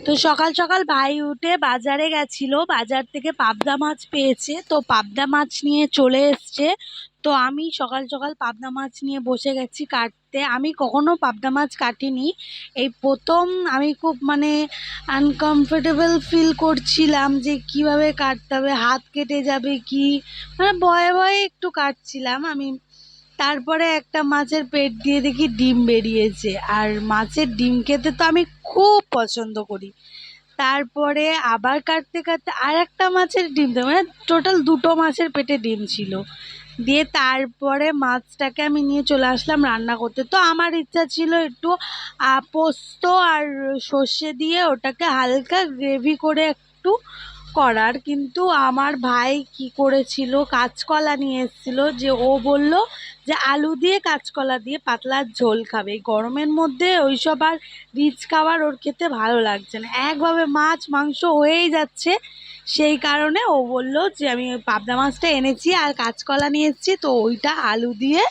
তো সকাল সকাল ভাই উঠে বাজারে গেছিল, বাজার থেকে পাবদা মাছ পেয়েছে, তো পাবদা মাছ নিয়ে চলে এসছে। তো আমি সকাল সকাল পাবদা মাছ নিয়ে বসে গেছি কাটতে। আমি কখনো পাবদা মাছ কাটিনি, এই প্রথম। আমি খুব আনকমফোর্টেবল ফিল করছিলাম যে কিভাবে কাটতে হবে, হাত কেটে যাবে কি, ভয়ে ভয়ে একটু কাটছিলাম আমি। তারপরে একটা মাছের পেট দিয়ে দেখি ডিম বেরিয়েছে, আর মাছের ডিম খেতে তো আমি খুব পছন্দ করি। তারপরে আবার কাটতে কাটতে আর একটা মাছের ডিম দেয়, টোটাল দুটো মাছের পেটে ডিম ছিল। দিয়ে তারপরে মাছটাকে আমি নিয়ে চলে আসলাম রান্না করতে। তো আমার ইচ্ছা ছিল একটু পোস্ত আর সর্ষে দিয়ে ওটাকে হালকা গ্রেভি করে একটু করার, কিন্তু আমার ভাই কি করেছিল, কাঁচকলা নিয়ে এসেছিল, যে ও বলল যে আলু দিয়ে কাঁচকলা দিয়ে পাতলা ঝোল খাবে। এই গরমের মধ্যে ওইসব আর রিচ খাবার ওর খেতে ভালো লাগছে না, একভাবে মাছ মাংস হয়েই যাচ্ছে। সেই কারণে ও বলল যে আমি ওই পাবদা মাছটা এনেছি আর কাঁচকলা নিয়ে এসেছি, তো ওইটা আলু দিয়ে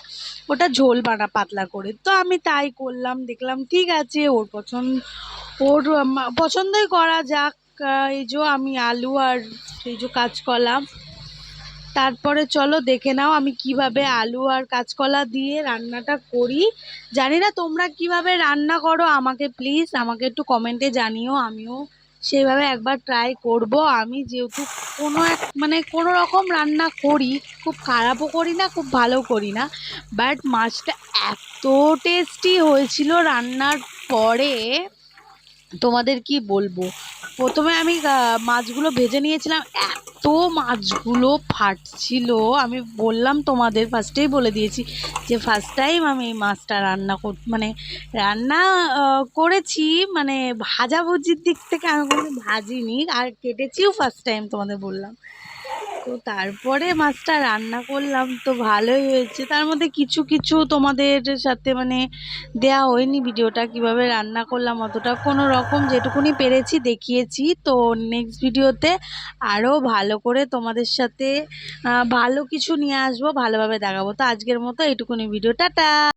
ওটা ঝোল পাতলা করে। তো আমি তাই করলাম, দেখলাম ঠিক আছে, ওর পছন্দই করা যাক। এই যে আমি আলু আর এই যে কাঁচকলা, তারপরে চলো দেখে নাও আমি কিভাবে আলু আর কাঁচকলা দিয়ে রান্নাটা করি। জানি না তোমরা কিভাবে রান্না করো, আমাকে একটু কমেন্টে জানিও, আমিও সেইভাবে একবার ট্রাই করব। আমি যেহেতু কোনো রকম রান্না করি, খুব খারাপও করি না খুব ভালো করি না, বাট মাছটা এত টেস্টি হয়েছিল রান্নার পরে, তোমাদের কি বলবো। প্রথমে আমি মাছগুলো ভেজে নিয়েছিলাম, এত মাছগুলো ফাটছিল। আমি বললাম তোমাদের ফার্স্টেই বলে দিয়েছি যে ফার্স্ট টাইম আমি এই মাছটা রান্না করেছি, ভাজাভুজির দিক থেকে আমি কোনো ভাজিনি, আর কেটেছিও ফার্স্ট টাইম তোমাদের বললাম। তো তারপরে মাছটা রান্না করলাম, তো ভালোই হয়েছে। তার মধ্যে কিছু কিছু তোমাদের সাথে দেয়া হয়নি ভিডিওটা, কিভাবে রান্না করলাম অতটা, কোনো রকম যেটুকুনি পেরেছি দেখিয়েছি। তো নেক্সট ভিডিওতে আরও ভালো করে তোমাদের সাথে ভালো কিছু নিয়ে আসবো, ভালোভাবে দেখাবো। তো আজকের মতো এইটুকুনি ভিডিও, টাটা।